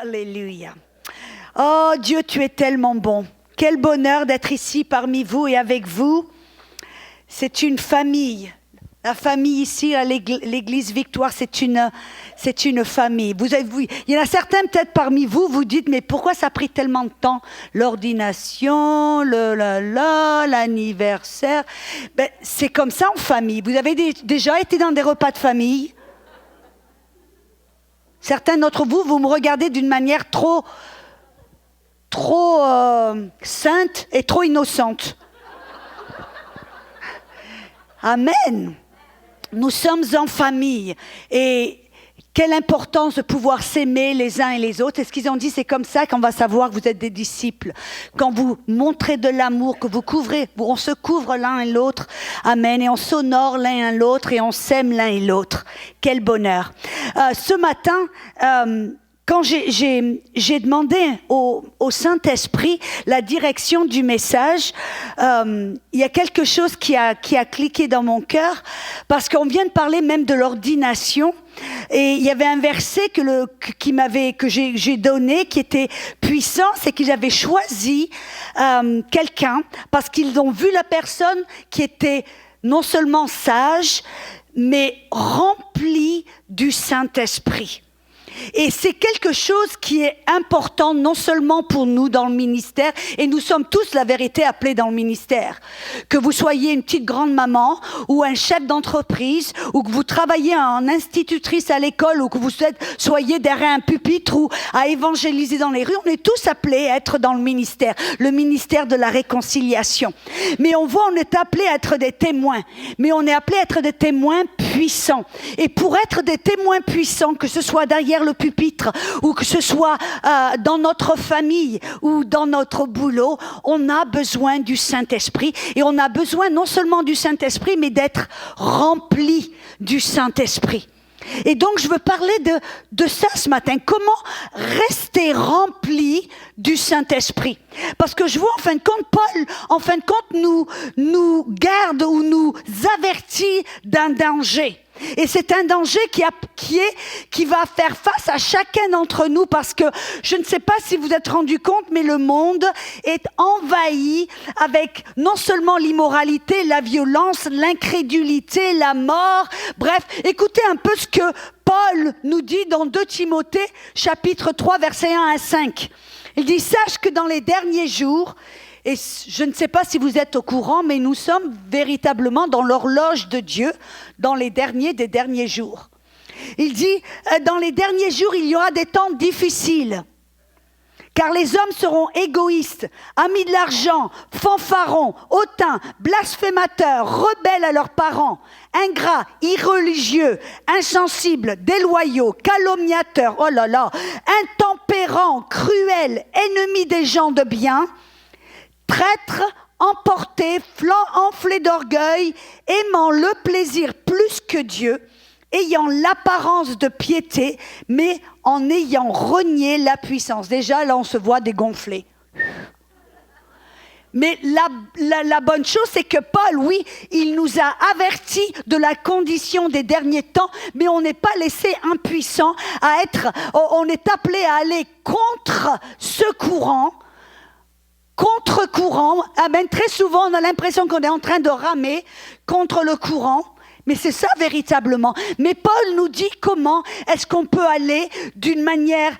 Alléluia. Oh Dieu, tu es tellement bon. Quel bonheur d'être ici parmi vous et avec vous. C'est une famille. La famille ici à l'église Victoire, c'est une famille. Il y en a certains peut-être parmi vous, vous dites, mais pourquoi ça a pris tellement de temps? L'ordination, l'anniversaire. Ben, c'est comme ça en famille. Vous avez déjà été dans des repas de famille? Certains d'entre vous, vous me regardez d'une manière trop sainte et trop innocente. Amen. Nous sommes en famille et quelle importance de pouvoir s'aimer les uns et les autres. Et ce qu'ils ont dit, c'est comme ça qu'on va savoir que vous êtes des disciples. Quand vous montrez de l'amour, que vous couvrez, on se couvre l'un et l'autre. Amen. Et on s'honore l'un et l'autre et on s'aime l'un et l'autre. Quel bonheur. Ce matin, quand j'ai demandé au Saint-Esprit la direction du message, il y a quelque chose qui a cliqué dans mon cœur, parce qu'on vient de parler même de l'ordination, et il y avait un verset que j'ai donné, qui était puissant, c'est qu'ils avaient choisi quelqu'un, parce qu'ils ont vu la personne qui était non seulement sage, mais remplie du Saint-Esprit. Et c'est quelque chose qui est important non seulement pour nous dans le ministère, et nous sommes tous la vérité appelés dans le ministère. Que vous soyez une petite grande maman ou un chef d'entreprise, ou que vous travaillez en institutrice à l'école, ou que vous soyez derrière un pupitre ou à évangéliser dans les rues, on est tous appelés à être dans le ministère de la réconciliation. Mais on est appelés à être des témoins, mais on est appelés à être des témoins puissants. Et pour être des témoins puissants, que ce soit derrière le pupitre, ou que ce soit dans notre famille ou dans notre boulot, on a besoin du Saint-Esprit, et on a besoin non seulement du Saint-Esprit, mais d'être rempli du Saint-Esprit. Et donc je veux parler de ça ce matin, comment rester rempli du Saint-Esprit. Parce que je vois en fin de compte, Paul, nous garde ou nous avertit d'un danger. Et c'est un danger qui va faire face à chacun d'entre nous, parce que je ne sais pas si vous êtes rendu compte, mais le monde est envahi avec non seulement l'immoralité, la violence, l'incrédulité, la mort. Bref, écoutez un peu ce que Paul nous dit dans 2 Timothée, chapitre 3, versets 1 à 5. Il dit « Sache que dans les derniers jours, et je ne sais pas si vous êtes au courant, mais nous sommes véritablement dans l'horloge de Dieu, dans les derniers des derniers jours. » Il dit, dans les derniers jours, il y aura des temps difficiles, car les hommes seront égoïstes, amis de l'argent, fanfarons, hautains, blasphémateurs, rebelles à leurs parents, ingrats, irreligieux, insensibles, déloyaux, calomniateurs, intempérants, cruels, ennemis des gens de bien, traîtres, emportés, enflés d'orgueil, aimant le plaisir plus que Dieu, ayant l'apparence de piété, mais en ayant renié la puissance. Déjà, là, on se voit dégonfler. Mais la bonne chose, c'est que Paul, oui, il nous a avertis de la condition des derniers temps, mais on n'est pas laissé impuissant on est appelé à aller contre ce courant, contre-courant. Amen. Très souvent, on a l'impression qu'on est en train de ramer contre le courant. Mais c'est ça véritablement. Mais Paul nous dit comment est-ce qu'on peut aller d'une manière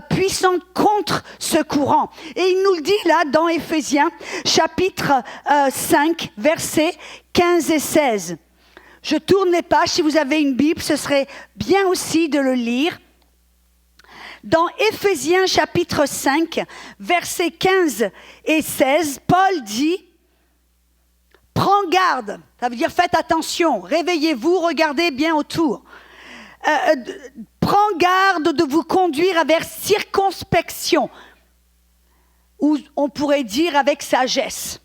puissante contre ce courant. Et il nous le dit là dans Éphésiens, chapitre 5, versets 15 et 16. Je tourne les pages. Si vous avez une Bible, ce serait bien aussi de le lire. Dans Éphésiens chapitre 5, versets 15 et 16, Paul dit « Prends garde », ça veut dire faites attention, réveillez-vous, regardez bien autour. Prends garde de vous conduire avec circonspection, ou on pourrait dire avec sagesse.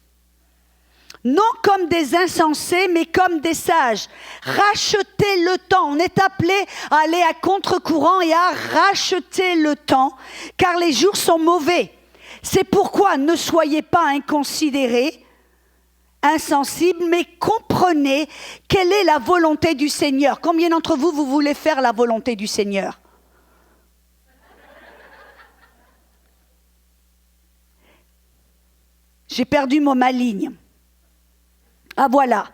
Non comme des insensés, mais comme des sages. Rachetez le temps. On est appelé à aller à contre-courant et à racheter le temps, car les jours sont mauvais. C'est pourquoi ne soyez pas inconsidérés, insensibles, mais comprenez quelle est la volonté du Seigneur. Combien d'entre vous, vous voulez faire la volonté du Seigneur? J'ai perdu ma ligne. Ah voilà.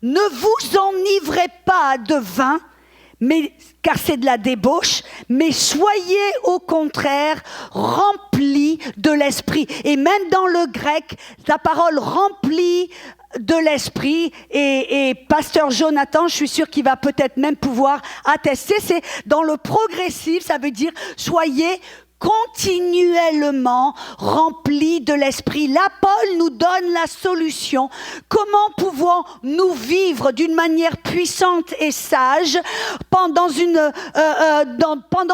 Ne vous enivrez pas de vin, car c'est de la débauche, mais soyez au contraire remplis de l'esprit. Et même dans le grec, la parole remplie de l'esprit, et pasteur Jonathan, je suis sûre qu'il va peut-être même pouvoir attester, c'est dans le progressif, ça veut dire soyez continuellement remplis de l'esprit. Là, Paul nous donne la solution. Comment pouvons-nous vivre d'une manière puissante et sage pendant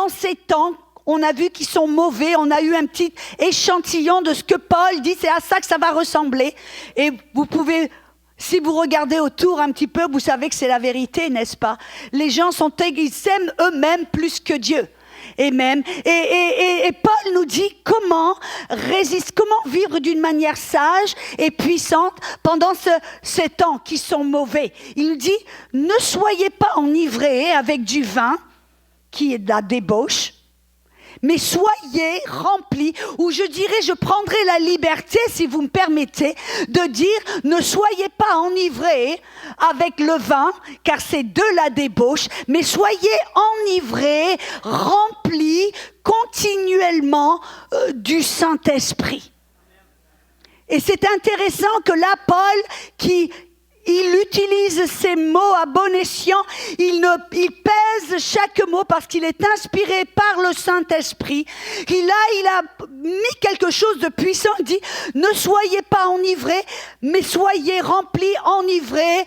ces temps? On a vu qu'ils sont mauvais, on a eu un petit échantillon de ce que Paul dit, c'est à ça que ça va ressembler. Et vous pouvez, si vous regardez autour un petit peu, vous savez que c'est la vérité, n'est-ce pas? Les gens ils s'aiment eux-mêmes plus que Dieu. Et Paul nous dit comment vivre d'une manière sage et puissante pendant ces temps qui sont mauvais. Il nous dit, ne soyez pas enivrés avec du vin, qui est de la débauche, mais soyez remplis, ou je dirais, je prendrai la liberté, si vous me permettez, de dire, ne soyez pas enivrés avec le vin, car c'est de la débauche, mais soyez enivrés, remplis continuellement du Saint-Esprit. Et c'est intéressant que là, Paul, il utilise ces mots à bon escient, il pèse chaque mot parce qu'il est inspiré par le Saint-Esprit. Il a mis quelque chose de puissant, il dit, ne soyez pas enivrés, mais soyez remplis, enivrés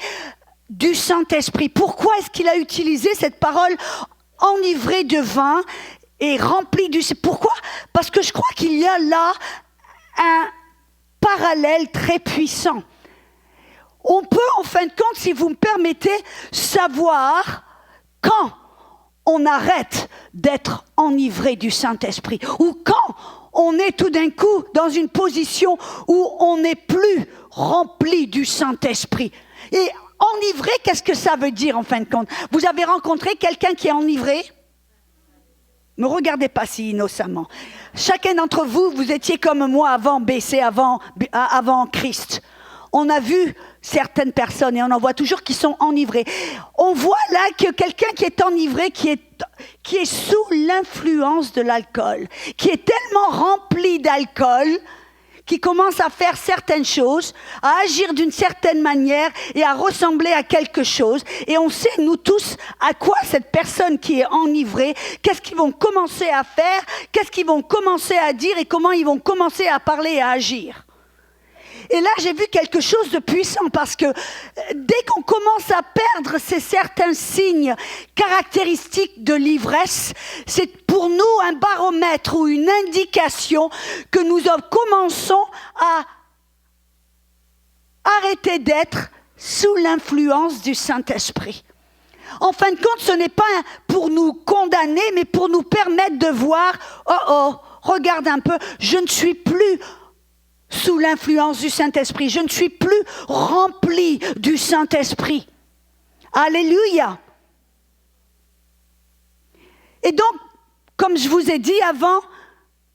du Saint-Esprit. Pourquoi est-ce qu'il a utilisé cette parole enivré de vin et rempli du... Pourquoi? Parce que je crois qu'il y a là un parallèle très puissant. On peut, en fin de compte, si vous me permettez, savoir quand on arrête d'être enivré du Saint-Esprit ou quand on est tout d'un coup dans une position où on n'est plus rempli du Saint-Esprit. Et enivré, qu'est-ce que ça veut dire en fin de compte? Vous avez rencontré quelqu'un qui est enivré? Ne me regardez pas si innocemment. Chacun d'entre vous, vous étiez comme moi avant BC, avant Christ. On a vu certaines personnes, et on en voit toujours, qui sont enivrées. On voit là que quelqu'un qui est enivré, qui est sous l'influence de l'alcool, qui est tellement rempli d'alcool, qui commence à faire certaines choses, à agir d'une certaine manière et à ressembler à quelque chose. Et on sait, nous tous, à quoi cette personne qui est enivrée, qu'est-ce qu'ils vont commencer à faire, qu'est-ce qu'ils vont commencer à dire et comment ils vont commencer à parler et à agir. Et là, j'ai vu quelque chose de puissant parce que dès qu'on commence à perdre ces certains signes caractéristiques de l'ivresse, c'est pour nous un baromètre ou une indication que nous commençons à arrêter d'être sous l'influence du Saint-Esprit. En fin de compte, ce n'est pas pour nous condamner, mais pour nous permettre de voir, regarde un peu, je ne suis plus sous l'influence du Saint-Esprit. Je ne suis plus rempli du Saint-Esprit. Alléluia. Et donc, comme je vous ai dit avant,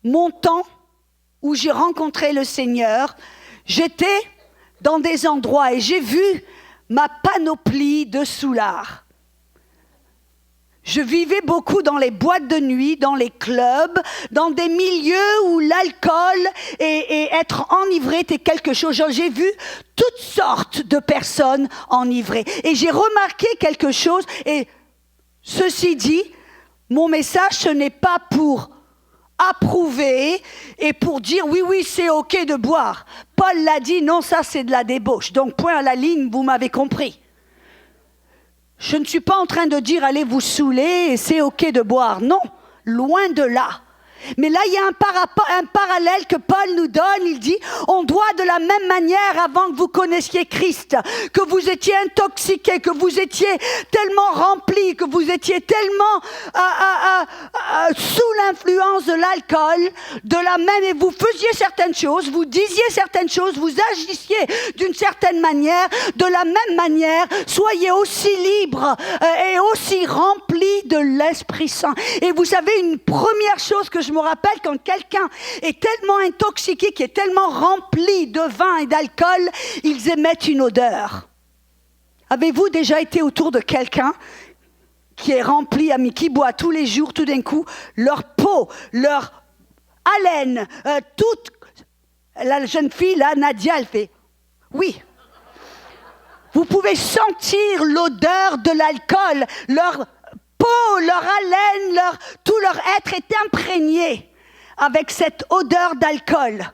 mon temps où j'ai rencontré le Seigneur, j'étais dans des endroits et j'ai vu ma panoplie de soulards. Je vivais beaucoup dans les boîtes de nuit, dans les clubs, dans des milieux où l'alcool et être enivré était quelque chose. J'ai vu toutes sortes de personnes enivrées. Et j'ai remarqué quelque chose, et ceci dit, mon message, ce n'est pas pour approuver et pour dire oui, c'est ok de boire. Paul l'a dit, non, ça c'est de la débauche. Donc point à la ligne, vous m'avez compris. Je ne suis pas en train de dire allez vous saouler et c'est ok de boire. Non, loin de là. Mais là, il y a un parallèle que Paul nous donne. Il dit, on doit de la même manière, avant que vous connaissiez Christ, que vous étiez intoxiqués, que vous étiez tellement remplis, que vous étiez tellement sous l'influence de l'alcool, de la même, et vous faisiez certaines choses, vous disiez certaines choses, vous agissiez d'une certaine manière, de la même manière, soyez aussi libres et aussi remplis de l'Esprit Saint. Et vous savez, une première chose que je me rappelle quand quelqu'un est tellement intoxiqué, qui est tellement rempli de vin et d'alcool, ils émettent une odeur. Avez-vous déjà été autour de quelqu'un qui est rempli, qui boit tous les jours, tout d'un coup, leur peau, leur haleine, toute... La jeune fille, là, Nadia, elle fait « oui ». Vous pouvez sentir l'odeur de l'alcool, leur peau, leur haleine, tout leur être est imprégné avec cette odeur d'alcool.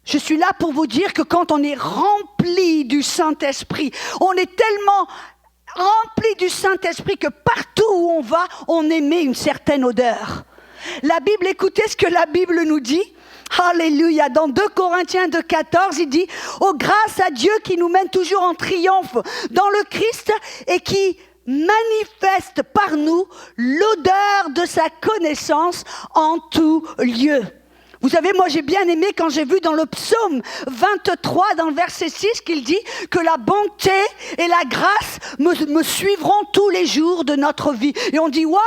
Je suis là pour vous dire que quand on est rempli du Saint-Esprit, on est tellement rempli du Saint-Esprit que partout où on va, on émet une certaine odeur. La Bible, écoutez ce que la Bible nous dit. Alléluia. Dans 2 Corinthiens 2,14, il dit « Oh, grâce à Dieu qui nous mène toujours en triomphe dans le Christ et qui manifeste par nous l'odeur de sa connaissance en tout lieu. » Vous savez, moi j'ai bien aimé quand j'ai vu dans le psaume 23, dans le verset 6, qu'il dit que la bonté et la grâce me suivront tous les jours de notre vie. Et on dit, waouh,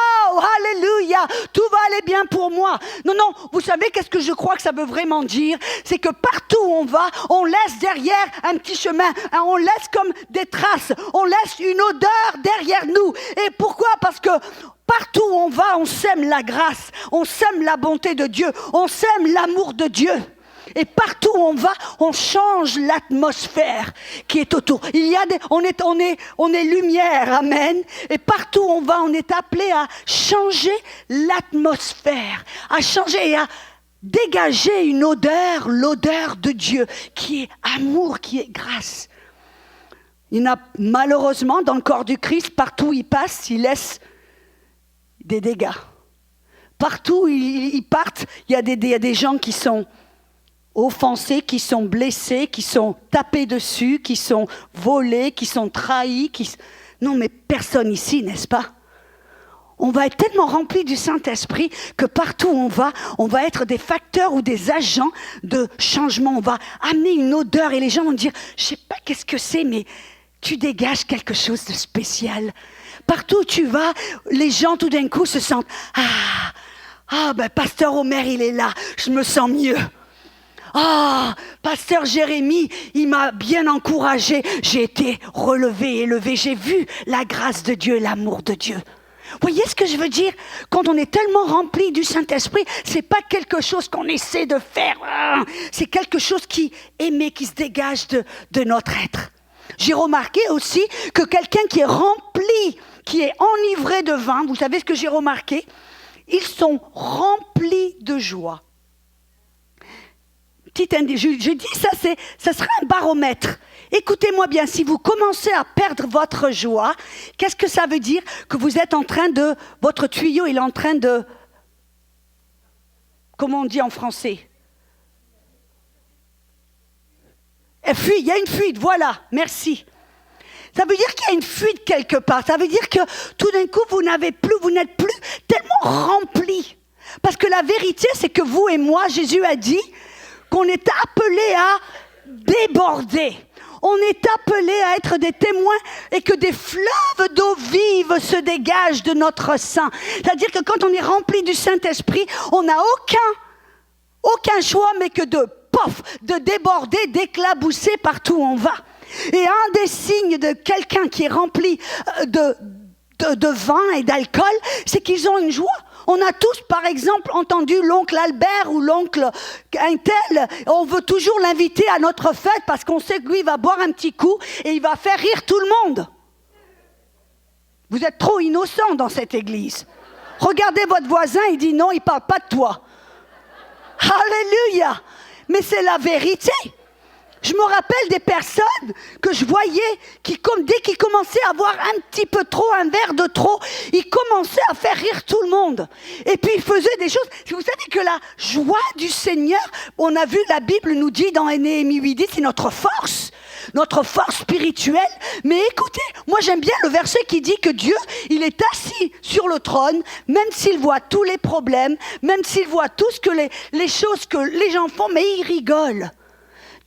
alléluia, tout va aller bien pour moi. Non, vous savez qu'est-ce que je crois que ça veut vraiment dire? C'est que partout où on va, on laisse derrière un petit chemin, on laisse comme des traces, on laisse une odeur derrière nous. Et pourquoi? Parce que partout où on va, on sème la grâce, on sème la bonté de Dieu, on sème l'amour de Dieu. Et partout où on va, on change l'atmosphère qui est autour. On est lumière, amen. Et partout où on va, on est appelé à changer l'atmosphère, à changer et à dégager une odeur, l'odeur de Dieu, qui est amour, qui est grâce. Il y en a malheureusement dans le corps du Christ, partout où il passe, il laisse des dégâts. Partout où ils partent, il y a des gens qui sont offensés, qui sont blessés, qui sont tapés dessus, qui sont volés, qui sont trahis. Non, mais personne ici, n'est-ce pas? On va être tellement remplis du Saint-Esprit que partout où on va être des facteurs ou des agents de changement. On va amener une odeur et les gens vont dire, je ne sais pas qu'est-ce que c'est, mais tu dégages quelque chose de spécial. Partout où tu vas, les gens tout d'un coup se sentent Pasteur Omer, il est là, je me sens mieux. Pasteur Jérémie, il m'a bien encouragé, j'ai été relevé, élevé, j'ai vu la grâce de Dieu et l'amour de Dieu. Voyez ce que je veux dire? Quand on est tellement rempli du Saint-Esprit, c'est pas quelque chose qu'on essaie de faire, c'est quelque chose qui émet, qui se dégage de notre être. J'ai remarqué aussi que quelqu'un qui est rempli, qui est enivré de vin, vous savez ce que j'ai remarqué? Ils sont remplis de joie. Je dis ça sera un baromètre. Écoutez-moi bien, si vous commencez à perdre votre joie, qu'est-ce que ça veut dire? Que vous êtes en train de... Votre tuyau, il est en train de... Comment on dit en français? Il y a une fuite, voilà, merci. Ça veut dire qu'il y a une fuite quelque part. Ça veut dire que tout d'un coup, vous n'êtes plus tellement rempli. Parce que la vérité, c'est que vous et moi, Jésus a dit qu'on est appelés à déborder. On est appelés à être des témoins et que des fleuves d'eau vive se dégagent de notre sein. C'est-à-dire que quand on est rempli du Saint-Esprit, on n'a aucun choix mais que de déborder, d'éclabousser partout où on va. Et un des signes de quelqu'un qui est rempli de vin et d'alcool, c'est qu'ils ont une joie. On a tous, par exemple, entendu l'oncle Albert ou l'oncle un tel. On veut toujours l'inviter à notre fête parce qu'on sait que lui va boire un petit coup et il va faire rire tout le monde. Vous êtes trop innocents dans cette église. Regardez votre voisin, il dit non, il ne parle pas de toi. Alléluia! Mais c'est la vérité. Je me rappelle des personnes que je voyais qui, dès qu'ils commençaient à boire un petit peu trop, un verre de trop, ils commençaient à faire rire tout le monde. Et puis ils faisaient des choses. Vous savez que la joie du Seigneur, on a vu, la Bible nous dit dans Néhémie 8, c'est notre force spirituelle. Mais écoutez, moi j'aime bien le verset qui dit que Dieu, il est assis sur le trône, même s'il voit tous les problèmes, même s'il voit tout ce que les choses que les gens font, mais il rigole.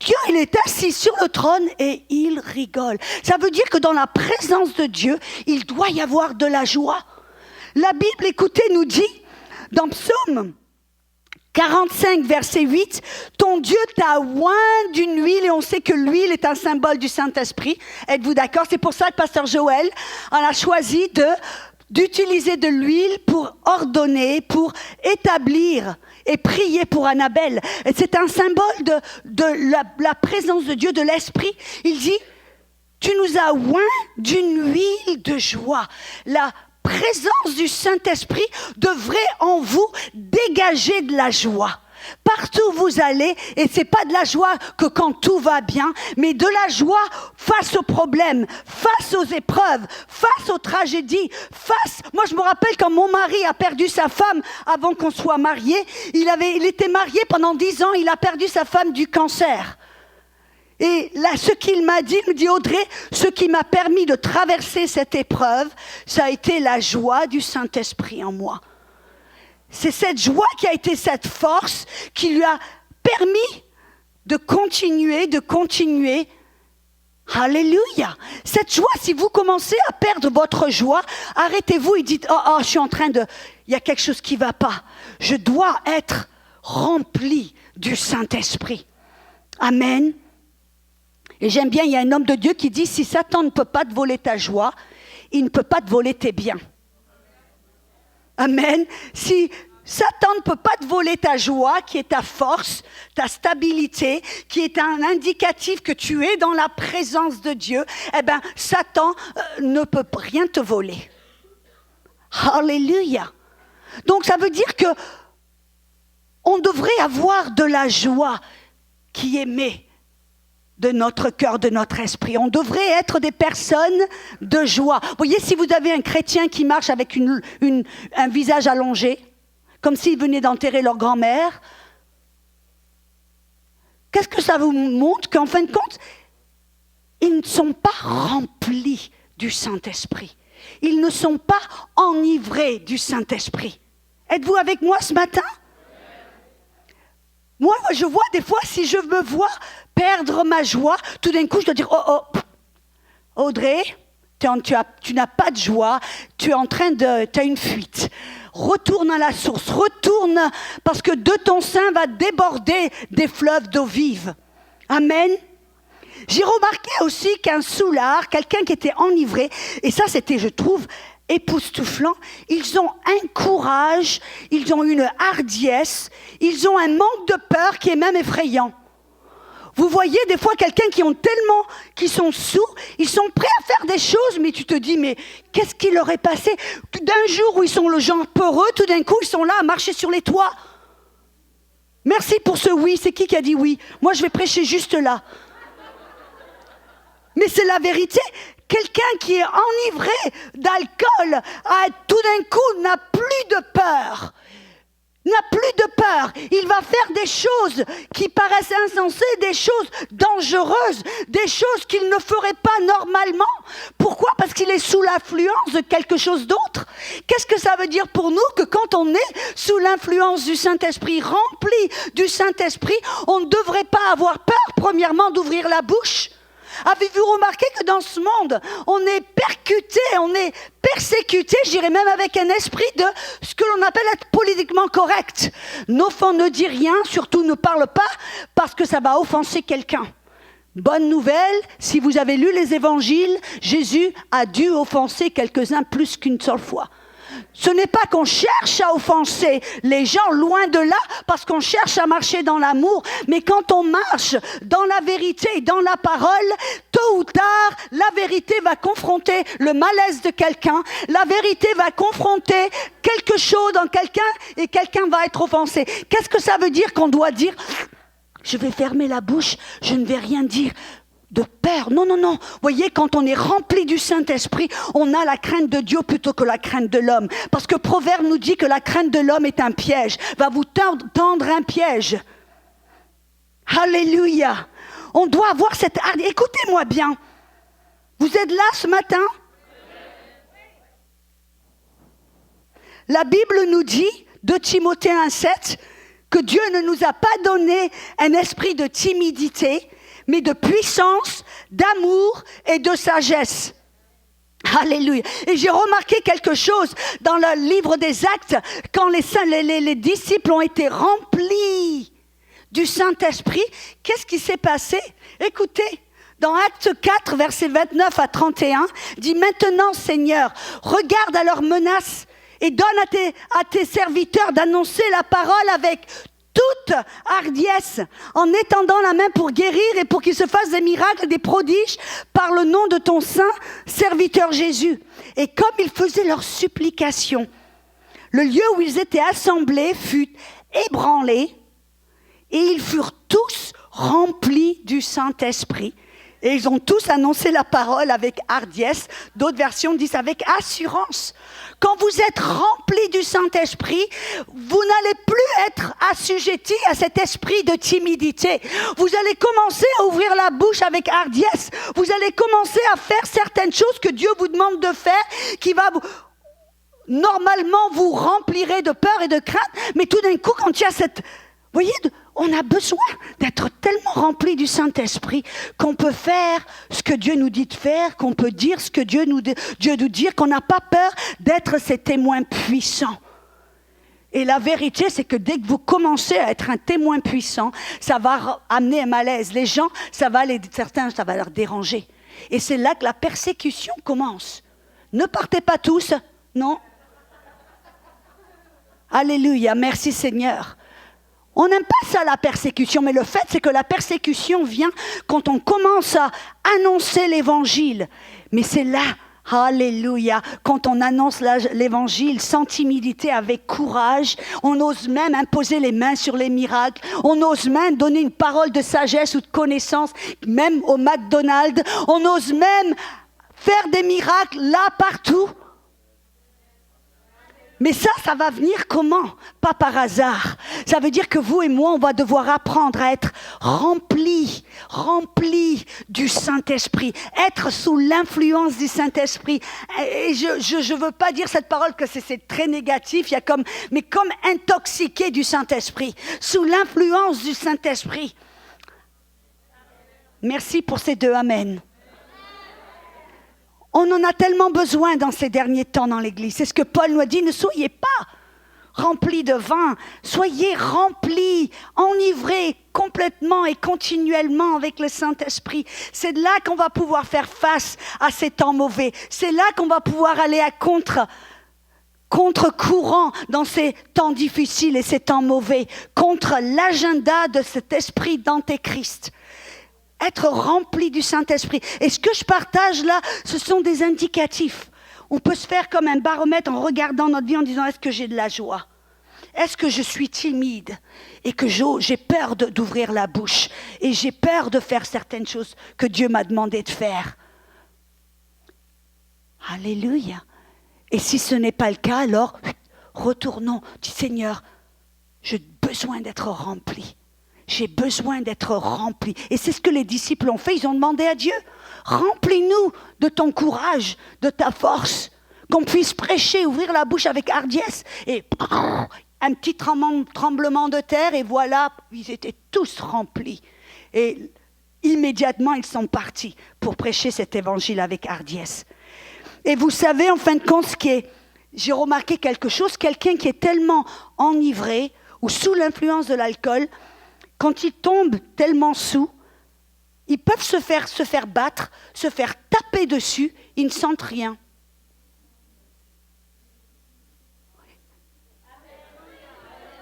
Dieu, il est assis sur le trône et il rigole. Ça veut dire que dans la présence de Dieu, il doit y avoir de la joie. La Bible, écoutez, nous dit, dans Psaume 45, verset 8, « Ton Dieu t'a oint d'une huile » et on sait que l'huile est un symbole du Saint-Esprit. Êtes-vous d'accord? C'est pour ça que Pasteur Joël en a choisi d'utiliser de l'huile pour ordonner, pour établir et prier pour Annabelle. Et c'est un symbole de la présence de Dieu, de l'Esprit. Il dit, tu nous as oint d'une huile de joie. La présence du Saint-Esprit devrait en vous dégager de la joie. Partout où vous allez, et c'est pas de la joie que quand tout va bien, mais de la joie face aux problèmes, face aux épreuves, face aux tragédies, Moi, je me rappelle quand mon mari a perdu sa femme avant qu'on soit mariés. Il était marié pendant 10 ans, il a perdu sa femme du cancer. Et là, ce qu'il m'a dit, il me dit, Audrey, ce qui m'a permis de traverser cette épreuve, ça a été la joie du Saint-Esprit en moi. C'est cette joie qui a été cette force qui lui a permis de continuer. Alléluia. Cette joie, si vous commencez à perdre votre joie, arrêtez-vous et dites, je suis en train de... Il y a quelque chose qui ne va pas. Je dois être rempli du Saint-Esprit. Amen. Et j'aime bien, il y a un homme de Dieu qui dit, si Satan ne peut pas te voler ta joie, il ne peut pas te voler tes biens. Amen. Si Satan ne peut pas te voler ta joie, qui est ta force, ta stabilité, qui est un indicatif que tu es dans la présence de Dieu, Satan ne peut rien te voler. Alléluia. Donc ça veut dire que on devrait avoir de la joie qui émet de notre cœur, de notre esprit. On devrait être des personnes de joie. Vous voyez, si vous avez un chrétien qui marche avec un visage allongé, comme s'il venait d'enterrer leur grand-mère, qu'est-ce que ça vous montre? Qu'en fin de compte, ils ne sont pas remplis du Saint-Esprit. Ils ne sont pas enivrés du Saint-Esprit. Êtes-vous avec moi ce matin? Moi, je vois des fois, si je me vois perdre ma joie, tout d'un coup, je dois dire, Audrey, tu n'as pas de joie, tu as une fuite. Retourne à la source, retourne, parce que de ton sein va déborder des fleuves d'eau vive. Amen. J'ai remarqué aussi qu'un soulard, quelqu'un qui était enivré, et ça c'était, je trouve, époustouflant, ils ont un courage, ils ont une hardiesse, ils ont un manque de peur qui est même effrayant. Vous voyez des fois quelqu'un qui sont sourds, ils sont prêts à faire des choses, mais tu te dis, mais qu'est-ce qui leur est passé? D'un jour où ils sont le genre peureux, tout d'un coup ils sont là à marcher sur les toits. Merci pour ce oui, c'est qui a dit oui? Moi je vais prêcher juste là. Mais c'est la vérité. Quelqu'un qui est enivré d'alcool, tout d'un coup, n'a plus de peur. N'a plus de peur. Il va faire des choses qui paraissent insensées, des choses dangereuses, des choses qu'il ne ferait pas normalement. Pourquoi? Parce qu'il est sous l'influence de quelque chose d'autre. Qu'est-ce que ça veut dire pour nous? Que quand on est sous l'influence du Saint-Esprit, rempli du Saint-Esprit, on ne devrait pas avoir peur, premièrement, d'ouvrir la bouche. Avez-vous remarqué que dans ce monde, on est percuté, on est persécuté, je dirais même avec un esprit de ce que l'on appelle être politiquement correct. Ne dis rien, surtout ne parle pas, parce que ça va offenser quelqu'un. Bonne nouvelle, si vous avez lu les évangiles, Jésus a dû offenser quelques-uns plus qu'une seule fois. Ce n'est pas qu'on cherche à offenser les gens, loin de là, parce qu'on cherche à marcher dans l'amour, mais quand on marche dans la vérité et dans la parole, tôt ou tard, la vérité va confronter le malaise de quelqu'un, la vérité va confronter quelque chose en quelqu'un et quelqu'un va être offensé. Qu'est-ce que ça veut dire qu'on doit dire? Je vais fermer la bouche, je ne vais rien dire. De peur. Non. Vous voyez, quand on est rempli du Saint-Esprit, on a la crainte de Dieu plutôt que la crainte de l'homme. Parce que Proverbe nous dit que la crainte de l'homme est un piège, va vous tendre un piège. Alléluia. On doit avoir cette hardiesse. Écoutez-moi bien. Vous êtes là ce matin? La Bible nous dit, de Timothée 1,7, que Dieu ne nous a pas donné un esprit de timidité, mais de puissance, d'amour et de sagesse. Alléluia. Et j'ai remarqué quelque chose dans le livre des Actes, quand les disciples ont été remplis du Saint-Esprit, qu'est-ce qui s'est passé? Écoutez, dans Actes 4, versets 29 à 31, dit « Maintenant, Seigneur, regarde à leurs menaces et donne à tes serviteurs d'annoncer la parole avec toute hardiesse, en étendant la main pour guérir et pour qu'il se fasse des miracles et des prodiges par le nom de ton saint serviteur Jésus. » Et comme ils faisaient leurs supplications, le lieu où ils étaient assemblés fut ébranlé et ils furent tous remplis du Saint-Esprit. Et ils ont tous annoncé la parole avec hardiesse. D'autres versions disent avec assurance. Quand vous êtes remplis du Saint-Esprit, vous n'allez plus être assujettis à cet esprit de timidité. Vous allez commencer à ouvrir la bouche avec hardiesse. Vous allez commencer à faire certaines choses que Dieu vous demande de faire, qui va normalement vous remplirez de peur et de crainte. Mais tout d'un coup, quand il y a cette... Vous voyez, on a besoin d'être tellement rempli du Saint-Esprit qu'on peut faire ce que Dieu nous dit de faire, qu'on peut dire ce que Dieu nous dit, qu'on n'a pas peur d'être ces témoins puissants. Et la vérité, c'est que dès que vous commencez à être un témoin puissant, ça va amener un malaise. Les gens, certains, ça va leur déranger. Et c'est là que la persécution commence. Ne partez pas tous, non? Alléluia, merci Seigneur. On n'aime pas ça, la persécution, mais le fait, c'est que la persécution vient quand on commence à annoncer l'évangile. Mais c'est là, alléluia, quand on annonce l'évangile sans timidité, avec courage, on ose même imposer les mains sur les miracles, on ose même donner une parole de sagesse ou de connaissance, même au McDonald's, on ose même faire des miracles là, partout. Mais ça va venir comment? Pas par hasard. Ça veut dire que vous et moi, on va devoir apprendre à être remplis du Saint-Esprit, être sous l'influence du Saint-Esprit. Et je veux pas dire cette parole que c'est très négatif, mais comme intoxiqué du Saint-Esprit, sous l'influence du Saint-Esprit. Merci pour ces deux amen. On en a tellement besoin dans ces derniers temps dans l'Église. C'est ce que Paul nous a dit, ne soyez pas remplis de vin, soyez remplis, enivrés complètement et continuellement avec le Saint-Esprit. C'est là qu'on va pouvoir faire face à ces temps mauvais. C'est là qu'on va pouvoir aller à contre-courant dans ces temps difficiles et ces temps mauvais, contre l'agenda de cet esprit d'antéchrist. Être rempli du Saint-Esprit. Et ce que je partage là, ce sont des indicatifs. On peut se faire comme un baromètre en regardant notre vie en disant, est-ce que j'ai de la joie? Est-ce que je suis timide et que j'ai peur d'ouvrir la bouche et j'ai peur de faire certaines choses que Dieu m'a demandé de faire? Alléluia. Et si ce n'est pas le cas, alors retournons. Dis Seigneur, j'ai besoin d'être rempli. J'ai besoin d'être rempli. Et c'est ce que les disciples ont fait. Ils ont demandé à Dieu, remplis-nous de ton courage, de ta force, qu'on puisse prêcher, ouvrir la bouche avec hardiesse. Et un petit tremblement de terre, et voilà, ils étaient tous remplis. Et immédiatement, ils sont partis pour prêcher cet évangile avec hardiesse. Et vous savez, en fin de compte, j'ai remarqué quelque chose, quelqu'un qui est tellement enivré ou sous l'influence de l'alcool, quand ils tombent tellement sous, ils peuvent se faire battre, se faire taper dessus, ils ne sentent rien.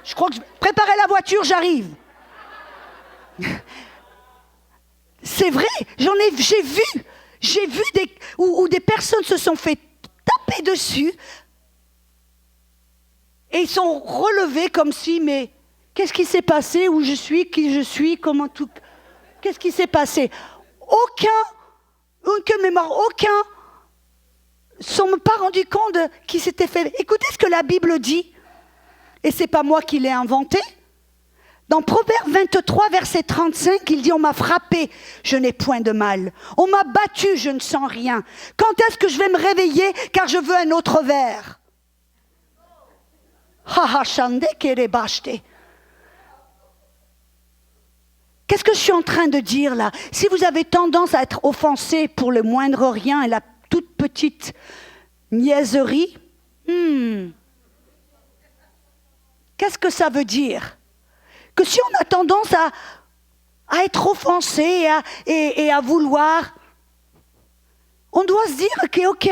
Je crois que préparez la voiture, j'arrive. C'est vrai, j'ai vu où des personnes se sont fait taper dessus et ils sont relevés comme si, mais qu'est-ce qui s'est passé? Où je suis? Qui je suis? Comment tout? Qu'est-ce qui s'est passé? Aucun ne sont pas rendus compte de qui s'était fait. Écoutez ce que la Bible dit. Et c'est pas moi qui l'ai inventé. Dans Proverbe 23, verset 35, il dit, on m'a frappé, je n'ai point de mal. On m'a battu, je ne sens rien. Quand est-ce que je vais me réveiller? Car je veux un autre verre. Qu'est-ce que je suis en train de dire là? Si vous avez tendance à être offensé pour le moindre rien et la toute petite niaiserie. Qu'est-ce que ça veut dire? Que si on a tendance à être offensé et à vouloir, on doit se dire, ok,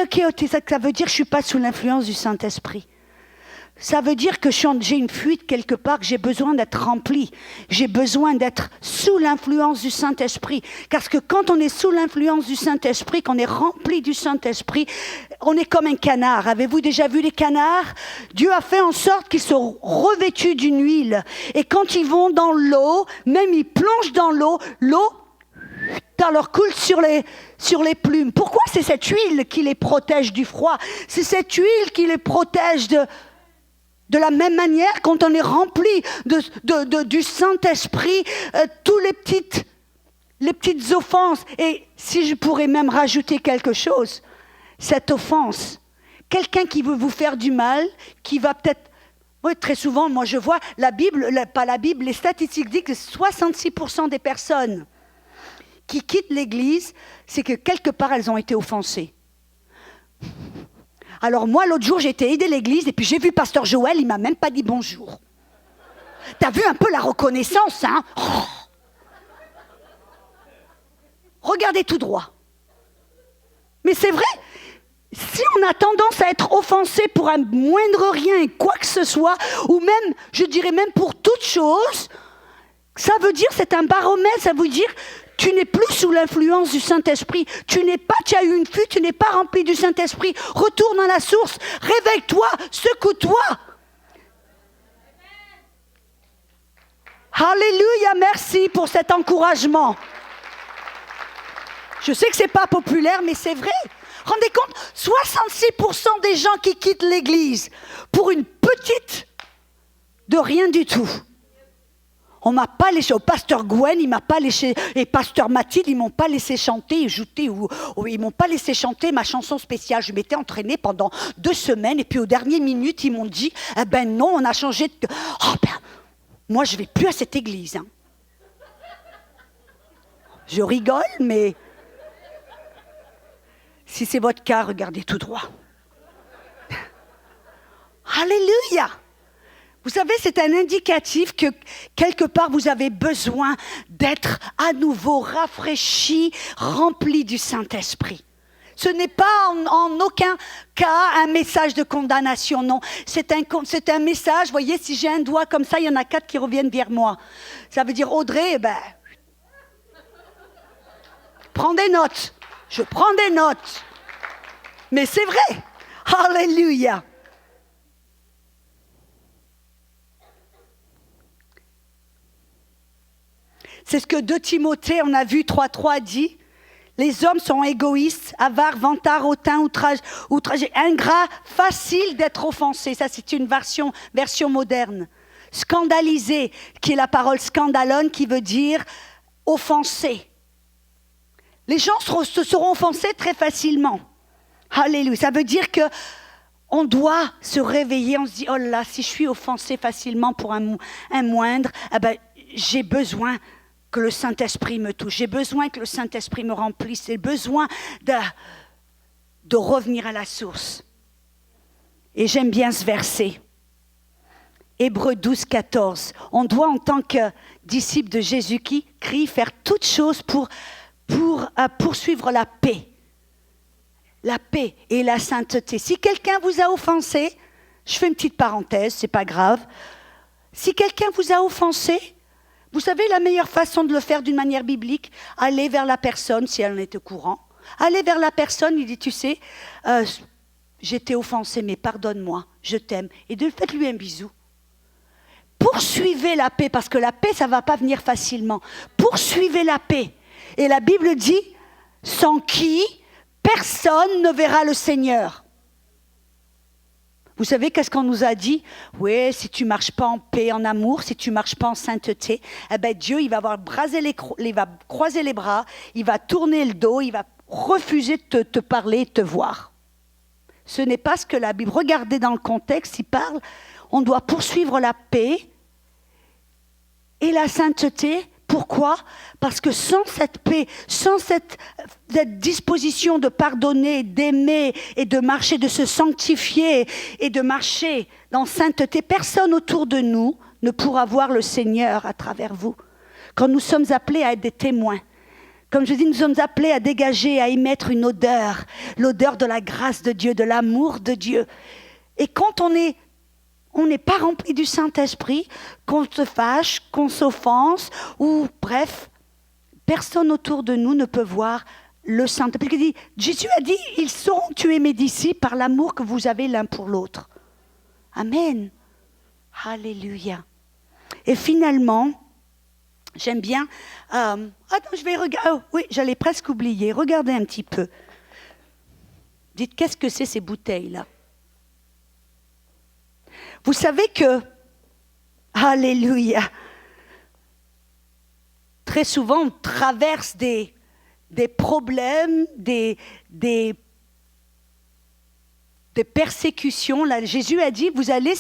ça veut dire que je ne suis pas sous l'influence du Saint-Esprit. Ça veut dire que j'ai une fuite quelque part, que j'ai besoin d'être rempli. J'ai besoin d'être sous l'influence du Saint-Esprit. Parce que quand on est sous l'influence du Saint-Esprit, qu'on est rempli du Saint-Esprit, on est comme un canard. Avez-vous déjà vu les canards? Dieu a fait en sorte qu'ils sont revêtus d'une huile. Et quand ils vont dans l'eau, même ils plongent dans l'eau ça leur coule sur les plumes. Pourquoi? C'est cette huile qui les protège du froid. C'est cette huile qui les protège de la même manière, quand on est rempli du Saint-Esprit, tous les petites offenses. Et si je pourrais même rajouter quelque chose, cette offense, quelqu'un qui veut vous faire du mal, qui va peut-être... Oui, très souvent, moi je vois, les statistiques disent que 66% des personnes qui quittent l'Église, c'est que quelque part elles ont été offensées. Alors moi, l'autre jour, j'ai été aider l'église et puis j'ai vu Pasteur Joël, il ne m'a même pas dit bonjour. T'as vu un peu la reconnaissance, hein? Regardez tout droit. Mais c'est vrai, si on a tendance à être offensé pour un moindre rien, quoi que ce soit, ou même, je dirais même pour toute chose, ça veut dire, c'est un baromètre, ça veut dire... Tu n'es plus sous l'influence du Saint-Esprit. Tu as eu une fuite, tu n'es pas rempli du Saint-Esprit. Retourne à la source, réveille-toi, secoue-toi. Alléluia, merci pour cet encouragement. Je sais que ce n'est pas populaire, mais c'est vrai. Rendez compte, 66% des gens qui quittent l'Église pour une petite de rien du tout. On m'a pas laissé, au pasteur Gwen, il m'a pas laissé, et pasteur Mathilde, ils m'ont pas laissé chanter, ou ils m'ont pas laissé chanter ma chanson spéciale. Je m'étais entraînée pendant 2 semaines, et puis aux dernières minutes, ils m'ont dit, eh ben non, on a changé de... Oh ben, moi je vais plus à cette église. Hein. Je rigole, mais si c'est votre cas, regardez tout droit. Alléluia! Vous savez, c'est un indicatif que quelque part vous avez besoin d'être à nouveau rafraîchi, rempli du Saint-Esprit. Ce n'est pas en aucun cas un message de condamnation, non. C'est un message, vous voyez, si j'ai un doigt comme ça, il y en a 4 qui reviennent vers moi. Ça veut dire, Audrey, prends des notes. Je prends des notes. Mais c'est vrai. Alléluia. C'est ce que 2 Timothée, on a vu 3.3 dit. Les hommes sont égoïstes, avares, vantards, hautains, outragés, ingrats, facile d'être offensés. Ça, c'est une version moderne. Scandalisés, qui est la parole scandalone, qui veut dire offensé. Les gens se seront offensés très facilement. Alléluia. Ça veut dire que on doit se réveiller. On se dit, oh là, si je suis offensé facilement pour un moindre, j'ai besoin que le Saint-Esprit me touche. J'ai besoin que le Saint-Esprit me remplisse. J'ai besoin de revenir à la source. Et j'aime bien ce verset. Hébreux 12, 14. On doit, en tant que disciple de Jésus-Christ, faire toutes choses pour poursuivre la paix. La paix et la sainteté. Si quelqu'un vous a offensé, je fais une petite parenthèse, c'est pas grave. Si quelqu'un vous a offensé, vous savez la meilleure façon de le faire d'une manière biblique, aller vers la personne, si elle en est au courant. Aller vers la personne, il dit, tu sais, j'étais offensé, mais pardonne-moi, je t'aime. Et faites-lui un bisou. Poursuivez la paix, parce que la paix, ça ne va pas venir facilement. Poursuivez la paix. Et la Bible dit, sans qui personne ne verra le Seigneur. Vous savez qu'est-ce qu'on nous a dit? Oui, si tu ne marches pas en paix, en amour, si tu ne marches pas en sainteté, Dieu, il va croiser les bras, il va tourner le dos, il va refuser de te parler, de te voir. Ce n'est pas ce que la Bible... Regardez dans le contexte, il parle, on doit poursuivre la paix et la sainteté, Pourquoi? Parce que sans cette paix, sans cette disposition de pardonner, d'aimer et de marcher, de se sanctifier et de marcher dans sainteté, personne autour de nous ne pourra voir le Seigneur à travers vous. Quand nous sommes appelés à être des témoins, comme je dis, nous sommes appelés à dégager, à émettre une odeur, l'odeur de la grâce de Dieu, de l'amour de Dieu. Et quand on n'est pas rempli du Saint-Esprit, qu'on se fâche, qu'on s'offense, ou bref, personne autour de nous ne peut voir le Saint-Esprit. Jésus a dit, ils sauront tuer mes disciples par l'amour que vous avez l'un pour l'autre. Amen. Alléluia. Et finalement, j'aime bien... attends, je vais regarder. Oh, oui, j'allais presque oublier. Regardez un petit peu. Dites, qu'est-ce que c'est ces bouteilles-là? Vous savez que, alléluia, très souvent on traverse des problèmes, des persécutions. Là, Jésus a dit, vous allez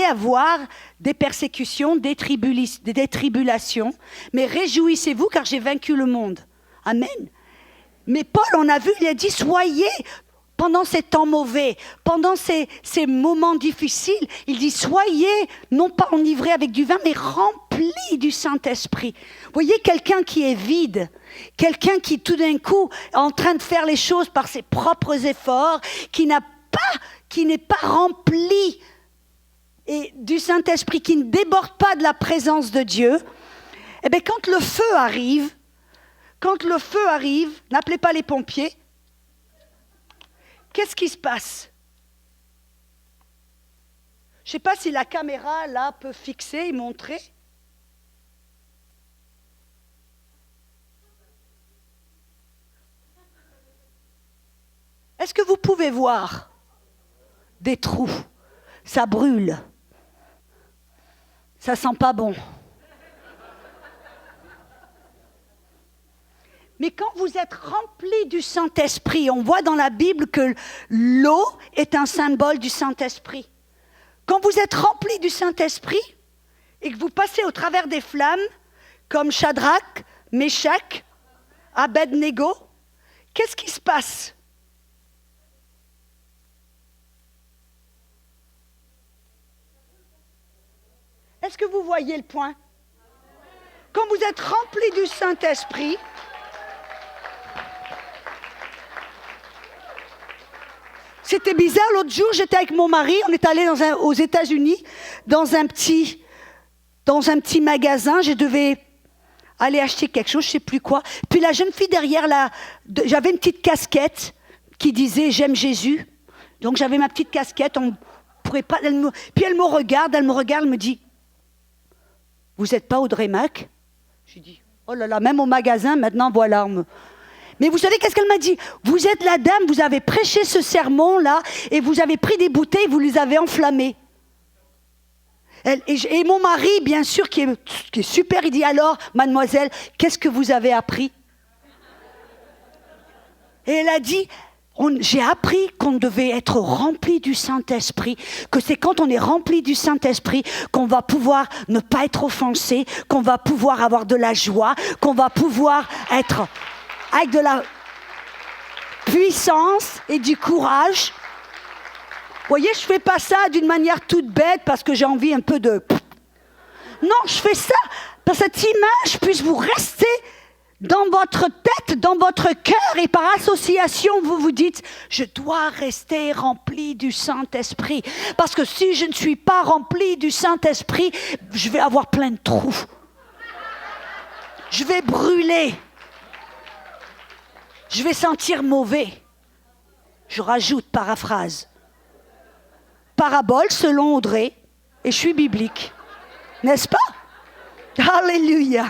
avoir des persécutions, des tribulations, mais réjouissez-vous car j'ai vaincu le monde. Amen. Mais Paul, on a vu, il a dit, soyez... Pendant ces temps mauvais, pendant ces moments difficiles, il dit, soyez non pas enivrés avec du vin, mais remplis du Saint-Esprit. Vous voyez, quelqu'un qui est vide, quelqu'un qui tout d'un coup est en train de faire les choses par ses propres efforts, qui n'est pas rempli du Saint-Esprit, qui ne déborde pas de la présence de Dieu, eh bien quand le feu arrive, n'appelez pas les pompiers. Qu'est-ce qui se passe? Je ne sais pas si la caméra, là, peut fixer et montrer. Est-ce que vous pouvez voir des trous? Ça brûle. Ça sent pas bon. Mais quand vous êtes rempli du Saint-Esprit, on voit dans la Bible que l'eau est un symbole du Saint-Esprit. Quand vous êtes rempli du Saint-Esprit et que vous passez au travers des flammes, comme Shadrach, Meshach, Abed-Nego, qu'est-ce qui se passe? Est-ce que vous voyez le point? Quand vous êtes rempli du Saint-Esprit, c'était bizarre, l'autre jour, j'étais avec mon mari, on est allé aux États-Unis, dans un petit magasin, je devais aller acheter quelque chose, je ne sais plus quoi. Puis la jeune fille derrière, j'avais une petite casquette qui disait « J'aime Jésus ». Donc j'avais ma petite casquette, on pourrait pas... Puis elle me regarde, elle me dit « Vous n'êtes pas Audrey Mac ?» J'ai dit « Oh là là, même au magasin, maintenant, voilà. » Mais vous savez qu'est-ce qu'elle m'a dit? Vous êtes la dame, vous avez prêché ce sermon-là, et vous avez pris des bouteilles, vous les avez enflammées. Et mon mari, bien sûr, qui est super, il dit alors, mademoiselle, qu'est-ce que vous avez appris? Et elle a dit, j'ai appris qu'on devait être rempli du Saint-Esprit, que c'est quand on est rempli du Saint-Esprit qu'on va pouvoir ne pas être offensé, qu'on va pouvoir avoir de la joie, qu'on va pouvoir être avec de la puissance et du courage. Vous voyez, je ne fais pas ça d'une manière toute bête parce que j'ai envie un peu de... Non, je fais ça pour que cette image puisse vous rester dans votre tête, dans votre cœur, et par association, vous vous dites, je dois rester rempli du Saint-Esprit. Parce que si je ne suis pas rempli du Saint-Esprit, je vais avoir plein de trous. Je vais brûler. Je vais sentir mauvais. Je rajoute paraphrase. Parabole selon Audrey, et je suis biblique. N'est-ce pas? Alléluia.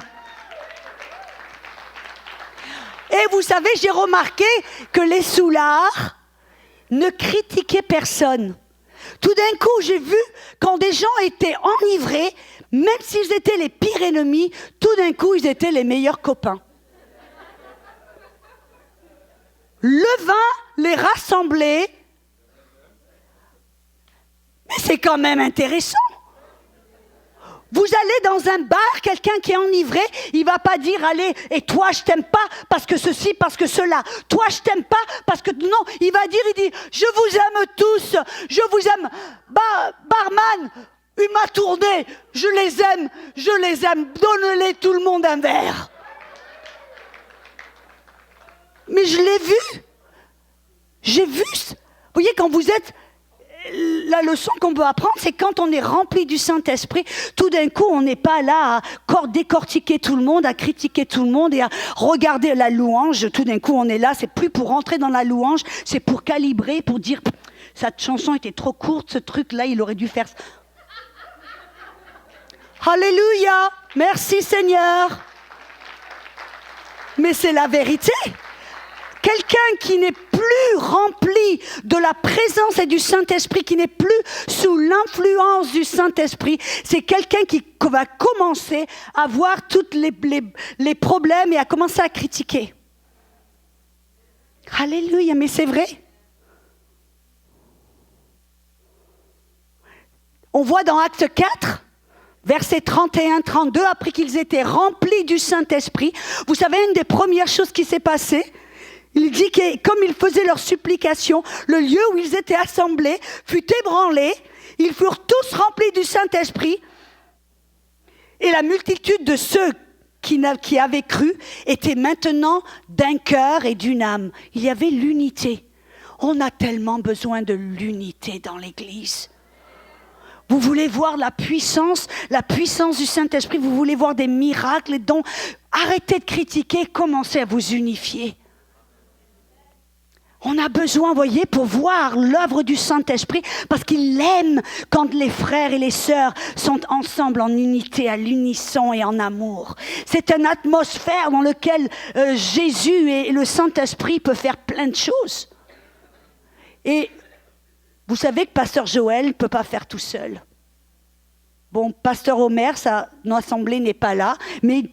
Et vous savez, j'ai remarqué que les soulards ne critiquaient personne. Tout d'un coup, j'ai vu quand des gens étaient enivrés, même s'ils étaient les pires ennemis, tout d'un coup, ils étaient les meilleurs copains. Le vin les rassemblait. Mais c'est quand même intéressant. Vous allez dans un bar, quelqu'un qui est enivré, il va pas dire, allez, et toi je t'aime pas parce que ceci, parce que cela. Toi je t'aime pas parce que... Non, il va dire, il dit, je vous aime tous, je vous aime. Barman, il m'a tourné, je les aime, donne-les tout le monde un verre. Mais je l'ai vu. J'ai vu. Vous voyez, quand vous êtes... La leçon qu'on peut apprendre, c'est quand on est rempli du Saint-Esprit, tout d'un coup, on n'est pas là à décortiquer tout le monde, à critiquer tout le monde et à regarder la louange. Tout d'un coup, on est là, c'est plus pour rentrer dans la louange, c'est pour calibrer, pour dire « cette chanson était trop courte, ce truc-là, il aurait dû faire... » Alléluia! Merci Seigneur! Mais c'est la vérité. Quelqu'un qui n'est plus rempli de la présence et du Saint-Esprit, qui n'est plus sous l'influence du Saint-Esprit, c'est quelqu'un qui va commencer à voir tous les problèmes et à commencer à critiquer. Alléluia, mais c'est vrai. On voit dans Actes 4, versets 31-32, après qu'ils étaient remplis du Saint-Esprit, vous savez, une des premières choses qui s'est passée, il dit que comme ils faisaient leurs supplications, le lieu où ils étaient assemblés fut ébranlé, ils furent tous remplis du Saint-Esprit, et la multitude de ceux qui avaient cru était maintenant d'un cœur et d'une âme. Il y avait l'unité. On a tellement besoin de l'unité dans l'Église. Vous voulez voir la puissance du Saint-Esprit, vous voulez voir des miracles et dons. Arrêtez de critiquer, commencez à vous unifier. On a besoin, voyez, pour voir l'œuvre du Saint-Esprit, parce qu'il aime quand les frères et les sœurs sont ensemble en unité, à l'unisson et en amour. C'est une atmosphère dans laquelle Jésus et le Saint-Esprit peuvent faire plein de choses. Et vous savez que Pasteur Joël ne peut pas faire tout seul. Bon, Pasteur Omer, notre assemblée n'est pas là, mais il ne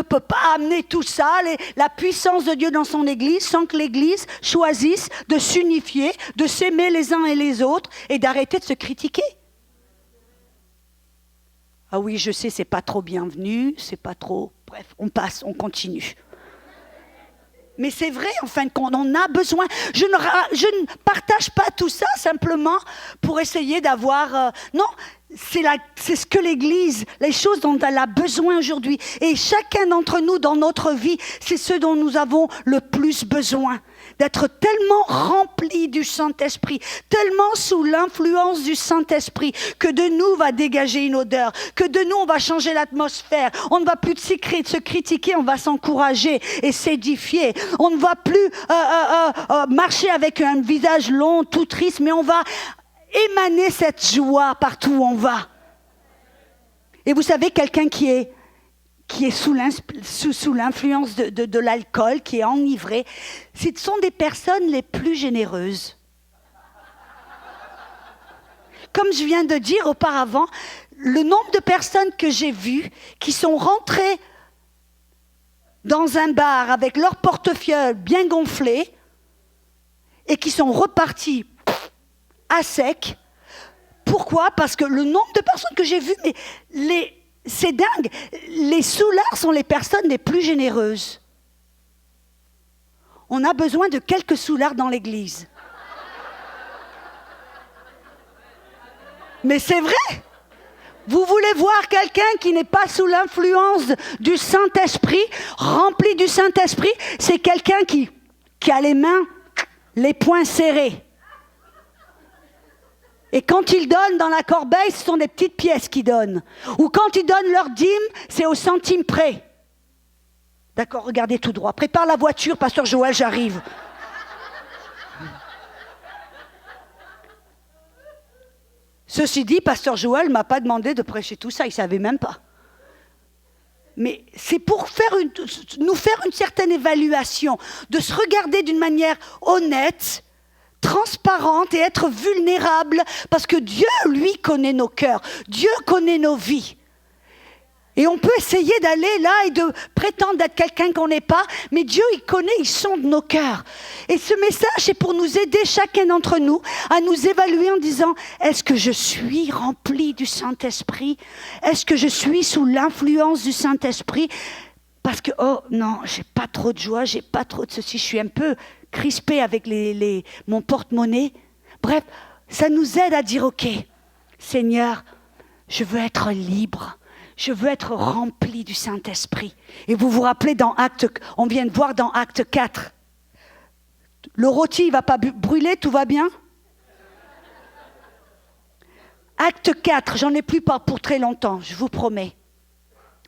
peut pas amener tout ça, la puissance de Dieu dans son Église, sans que l'Église choisisse de s'unifier, de s'aimer les uns et les autres et d'arrêter de se critiquer. Ah oui, je sais, c'est pas trop bienvenu, c'est pas trop... Bref, on passe, on continue. Mais c'est vrai, en fin de compte, on a besoin. Je ne partage pas tout ça simplement pour essayer d'avoir... non, c'est ce que l'Église, les choses dont elle a besoin aujourd'hui. Et chacun d'entre nous, dans notre vie, c'est ce dont nous avons le plus besoin. D'être tellement remplis du Saint-Esprit, tellement sous l'influence du Saint-Esprit, que de nous va dégager une odeur, que de nous on va changer l'atmosphère. On ne va plus se critiquer, on va s'encourager et s'édifier. On ne va plus marcher avec un visage long, tout triste, mais on va émaner cette joie partout où on va. Et vous savez, quelqu'un qui est sous l'influence de l'alcool, qui est enivré, ce sont des personnes les plus généreuses. Comme je viens de dire auparavant, le nombre de personnes que j'ai vues qui sont rentrées dans un bar avec leur portefeuille bien gonflé et qui sont repartis à sec. Pourquoi ? Parce que le nombre de personnes que j'ai vues, c'est dingue. Les soulards sont les personnes les plus généreuses. On a besoin de quelques soulards dans l'Église. Mais c'est vrai. Vous voulez voir quelqu'un qui n'est pas sous l'influence du Saint-Esprit, rempli du Saint-Esprit, c'est quelqu'un qui a les mains, les poings serrés. Et quand ils donnent dans la corbeille, ce sont des petites pièces qu'ils donnent. Ou quand ils donnent leur dîme, c'est au centime près. D'accord, regardez tout droit. Prépare la voiture, Pasteur Joël, j'arrive. Ceci dit, Pasteur Joël ne m'a pas demandé de prêcher tout ça, il ne savait même pas. Mais c'est pour nous faire une certaine évaluation, de se regarder d'une manière honnête, transparente et être vulnérable, parce que Dieu, lui, connaît nos cœurs. Dieu connaît nos vies. Et on peut essayer d'aller là et de prétendre d'être quelqu'un qu'on n'est pas, mais Dieu, il connaît, il sonde nos cœurs. Et ce message est pour nous aider, chacun d'entre nous, à nous évaluer en disant, est-ce que je suis rempli du Saint-Esprit? Est-ce que je suis sous l'influence du Saint-Esprit? Parce que, oh non, j'ai pas trop de joie, j'ai pas trop de ceci, je suis un peu crispé avec mon porte-monnaie. Bref, ça nous aide à dire, ok, Seigneur, je veux être libre. Je veux être rempli du Saint-Esprit. Et vous vous rappelez, on vient de voir dans Acte 4, le rôti, il ne va pas brûler, tout va bien? Acte 4, j'en ai plus pour très longtemps, je vous promets.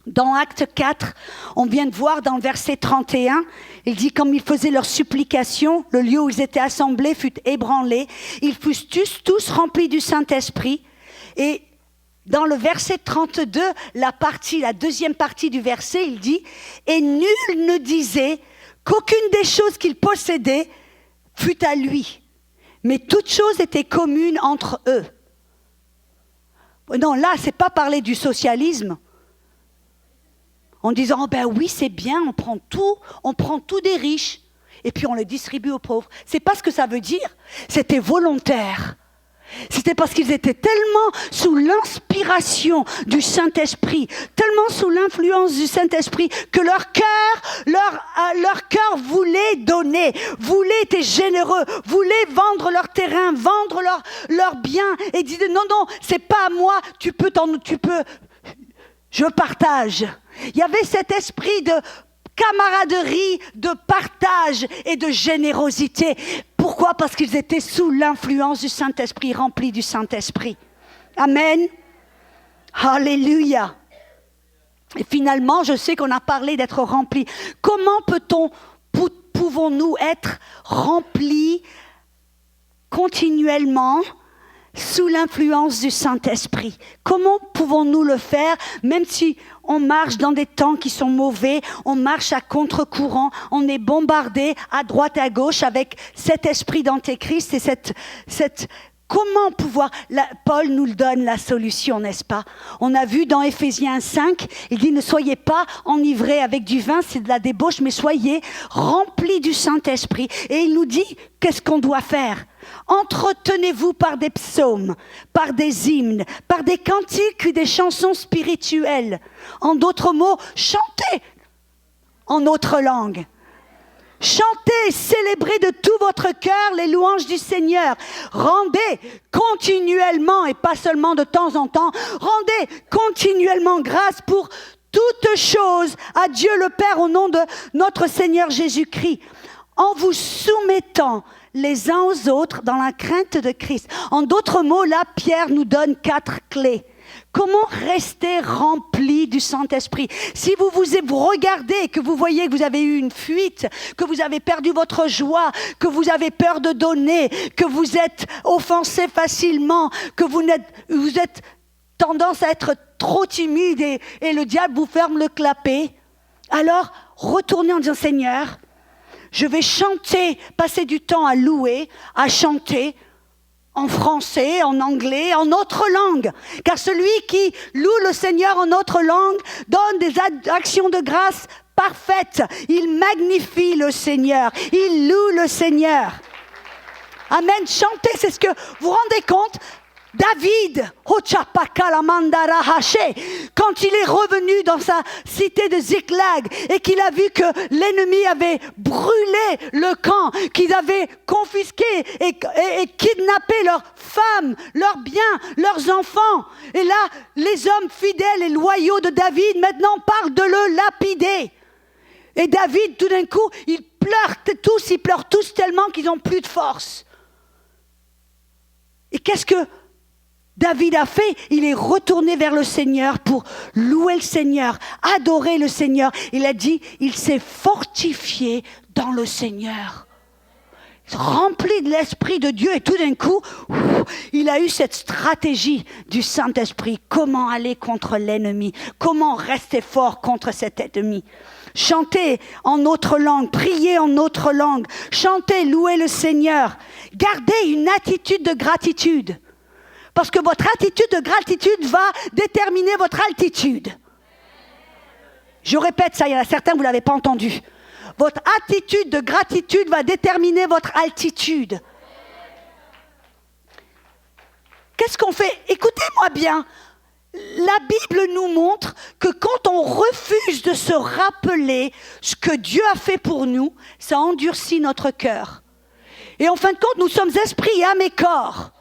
Dans Acte 4, on vient de voir dans le verset 31, il dit, comme ils faisaient leur supplication, le lieu où ils étaient assemblés fut ébranlé, ils fussent tous remplis du Saint-Esprit. Et dans le verset 32, la deuxième partie du verset, il dit « Et nul ne disait qu'aucune des choses qu'il possédait fût à lui, mais toutes choses étaient communes entre eux. » Non, là, c'est pas parler du socialisme. En disant oh, « ben oui, c'est bien, on prend tout des riches, et puis on le distribue aux pauvres. » C'est pas ce que ça veut dire, c'était volontaire. C'était parce qu'ils étaient tellement sous l'inspiration du Saint-Esprit, tellement sous l'influence du Saint-Esprit, que leur cœur voulait donner, voulait être généreux, voulait vendre leur terrain, vendre leurs biens, et disait non, c'est pas à moi, je partage. Il y avait cet esprit de camaraderie, de partage et de générosité. Pourquoi? Parce qu'ils étaient sous l'influence du Saint-Esprit, remplis du Saint-Esprit. Amen. Alléluia. Et finalement, je sais qu'on a parlé d'être remplis. Comment pouvons-nous être remplis continuellement sous l'influence du Saint-Esprit? Comment pouvons-nous le faire, même si on marche dans des temps qui sont mauvais, on marche à contre-courant, on est bombardé à droite et à gauche avec cet esprit d'antéchrist et comment pouvoir... Paul nous donne la solution, n'est-ce pas? On a vu dans Éphésiens 5, il dit ne soyez pas enivrés avec du vin, c'est de la débauche, mais soyez remplis du Saint-Esprit. Et il nous dit qu'est-ce qu'on doit faire? Entretenez-vous par des psaumes, par des hymnes, par des cantiques et des chansons spirituelles. En d'autres mots, chantez en autre langue. Chantez, célébrez de tout votre cœur les louanges du Seigneur. Rendez continuellement, et pas seulement de temps en temps, rendez continuellement grâce pour toutes choses à Dieu le Père au nom de notre Seigneur Jésus-Christ, en vous soumettant les uns aux autres dans la crainte de Christ. En d'autres mots, là, Pierre nous donne 4 clés. Comment rester rempli du Saint-Esprit? Si vous regardez et que vous voyez que vous avez eu une fuite, que vous avez perdu votre joie, que vous avez peur de donner, que vous êtes offensé facilement, que vous êtes tendance à être trop timide et le diable vous ferme le clapet, alors retournez en disant Seigneur, je vais chanter, passer du temps à louer, à chanter, en français, en anglais, en autre langue. Car celui qui loue le Seigneur en autre langue donne des actions de grâce parfaites. Il magnifie le Seigneur. Il loue le Seigneur. Amen. Chantez, c'est ce que vous rendez compte? David, quand il est revenu dans sa cité de Ziklag et qu'il a vu que l'ennemi avait brûlé le camp, qu'ils avaient confisqué et kidnappé leurs femmes, leurs biens, leurs enfants. Et là, les hommes fidèles et loyaux de David maintenant parlent de le lapider. Et David, tout d'un coup, ils pleurent tous tellement qu'ils n'ont plus de force. Et qu'est-ce que David a fait? Il est retourné vers le Seigneur pour louer le Seigneur, adorer le Seigneur. Il a dit, il s'est fortifié dans le Seigneur. Rempli de l'Esprit de Dieu et tout d'un coup, il a eu cette stratégie du Saint-Esprit. Comment aller contre l'ennemi? Comment rester fort contre cet ennemi? Chantez en autre langue, priez en autre langue, chantez, louez le Seigneur. Gardez une attitude de gratitude. Parce que votre attitude de gratitude va déterminer votre altitude. Je répète ça, il y en a certains, vous ne l'avez pas entendu. Votre attitude de gratitude va déterminer votre altitude. Qu'est-ce qu'on fait? Écoutez-moi bien. La Bible nous montre que quand on refuse de se rappeler ce que Dieu a fait pour nous, ça endurcit notre cœur. Et en fin de compte, nous sommes esprit, âme et corps.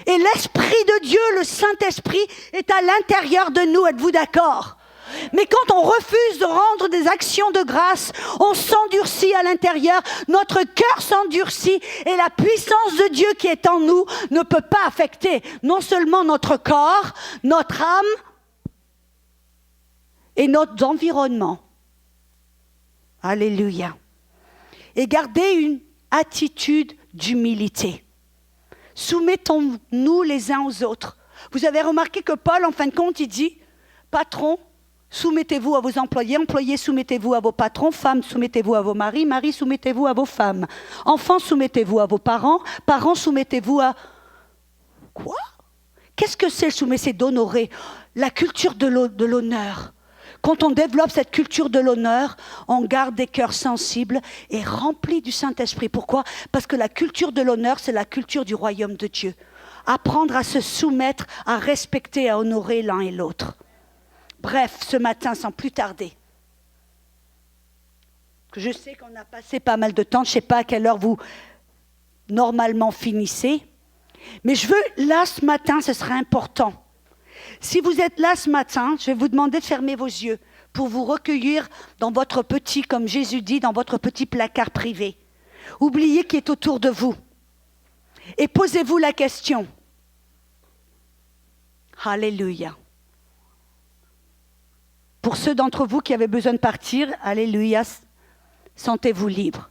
Et l'Esprit de Dieu, le Saint-Esprit, est à l'intérieur de nous. Êtes-vous d'accord? Mais quand on refuse de rendre des actions de grâce, on s'endurcit à l'intérieur, notre cœur s'endurcit et la puissance de Dieu qui est en nous ne peut pas affecter non seulement notre corps, notre âme et notre environnement. Alléluia. Et gardez une attitude d'humilité. Soumettons-nous les uns aux autres. Vous avez remarqué que Paul, en fin de compte, il dit, patron, soumettez-vous à vos employés, employés, soumettez-vous à vos patrons, femmes, soumettez-vous à vos maris, maris, soumettez-vous à vos femmes, enfants, soumettez-vous à vos parents, parents, soumettez-vous à... Quoi? Qu'est-ce que c'est le soumettre? C'est d'honorer la culture de l'honneur. Quand on développe cette culture de l'honneur, on garde des cœurs sensibles et remplis du Saint-Esprit. Pourquoi? Parce que la culture de l'honneur, c'est la culture du royaume de Dieu. Apprendre à se soumettre, à respecter, à honorer l'un et l'autre. Bref, ce matin, sans plus tarder, que je sais qu'on a passé pas mal de temps, je ne sais pas à quelle heure vous normalement finissez, mais je veux, là ce matin, ce sera important. Si vous êtes là ce matin, je vais vous demander de fermer vos yeux pour vous recueillir dans votre petit, comme Jésus dit, dans votre petit placard privé. Oubliez qui est autour de vous et posez-vous la question. Alléluia. Pour ceux d'entre vous qui avaient besoin de partir, alléluia, sentez-vous libre.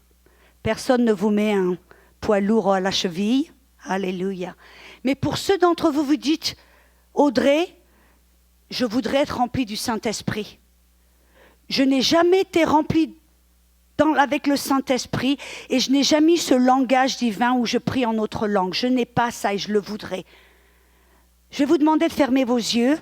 Personne ne vous met un poids lourd à la cheville, alléluia. Mais pour ceux d'entre vous, vous dites, Audrey, je voudrais être remplie du Saint-Esprit. Je n'ai jamais été remplie avec le Saint-Esprit et je n'ai jamais eu ce langage divin où je prie en autre langue. Je n'ai pas ça et je le voudrais. Je vais vous demander de fermer vos yeux,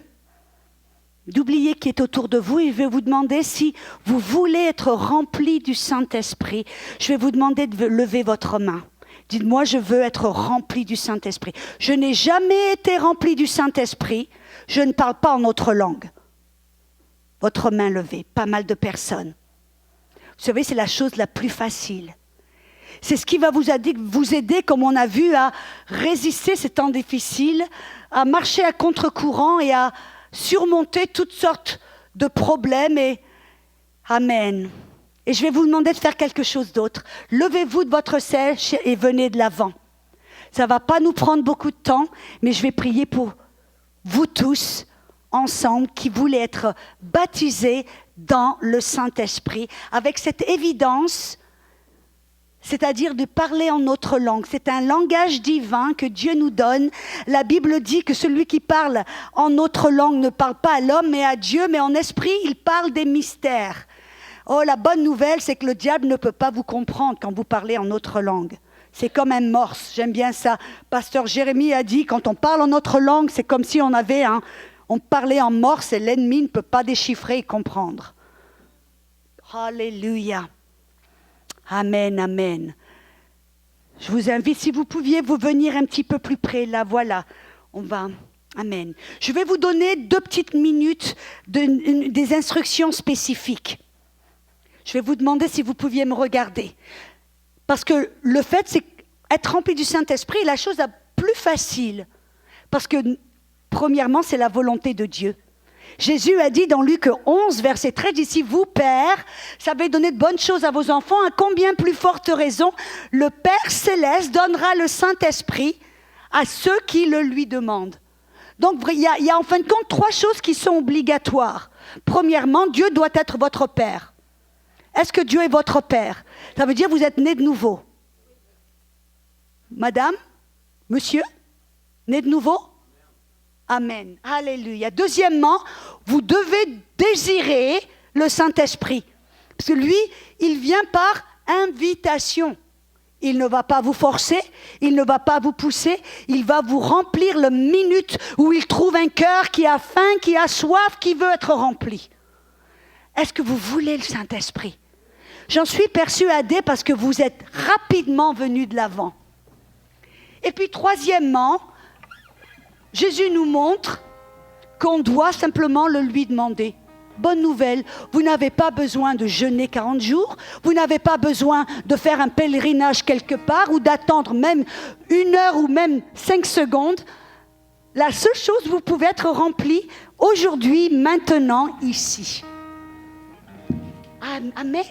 d'oublier qui est autour de vous et je vais vous demander si vous voulez être rempli du Saint-Esprit. Je vais vous demander de lever votre main. Dites-moi, je veux être rempli du Saint-Esprit. Je n'ai jamais été rempli du Saint-Esprit. Je ne parle pas en autre langue. Votre main levée, pas mal de personnes. Vous savez, c'est la chose la plus facile. C'est ce qui va vous aider, comme on a vu, à résister ces temps difficiles, à marcher à contre-courant et à surmonter toutes sortes de problèmes. Et Amen. Et je vais vous demander de faire quelque chose d'autre. Levez-vous de votre siège et venez de l'avant. Ça ne va pas nous prendre beaucoup de temps, mais je vais prier pour vous tous, ensemble, qui voulez être baptisés dans le Saint-Esprit, avec cette évidence, c'est-à-dire de parler en notre langue. C'est un langage divin que Dieu nous donne. La Bible dit que celui qui parle en notre langue ne parle pas à l'homme, mais à Dieu, mais en esprit, il parle des mystères. Oh, la bonne nouvelle, c'est que le diable ne peut pas vous comprendre quand vous parlez en autre langue. C'est comme un morse, j'aime bien ça. Pasteur Jérémie a dit, quand on parle en autre langue, c'est comme si on parlait en morse et l'ennemi ne peut pas déchiffrer et comprendre. Alléluia. Amen, amen. Je vous invite, si vous pouviez vous venir un petit peu plus près, là, voilà. On va... Amen. Je vais vous donner 2 petites minutes des instructions spécifiques. Je vais vous demander si vous pouviez me regarder. Parce que le fait, c'est être rempli du Saint-Esprit est la chose la plus facile. Parce que, premièrement, c'est la volonté de Dieu. Jésus a dit dans Luc 11, verset 13, « Si vous, Père, savez donner de bonnes choses à vos enfants, à combien plus forte raison le Père Céleste donnera le Saint-Esprit à ceux qui le lui demandent. » Donc, il y a en fin de compte 3 choses qui sont obligatoires. Premièrement, Dieu doit être votre Père. Est-ce que Dieu est votre Père? Ça veut dire que vous êtes né de nouveau. Madame? Monsieur? Né de nouveau? Amen. Alléluia. Deuxièmement, vous devez désirer le Saint-Esprit. Parce que lui, il vient par invitation. Il ne va pas vous forcer, il ne va pas vous pousser, il va vous remplir le minute où il trouve un cœur qui a faim, qui a soif, qui veut être rempli. Est-ce que vous voulez le Saint-Esprit? J'en suis persuadée parce que vous êtes rapidement venus de l'avant. Et puis troisièmement, Jésus nous montre qu'on doit simplement le lui demander. Bonne nouvelle, vous n'avez pas besoin de jeûner 40 jours, vous n'avez pas besoin de faire un pèlerinage quelque part ou d'attendre même 1 heure ou même 5 secondes. La seule chose, vous pouvez être rempli aujourd'hui, maintenant, ici. Amen.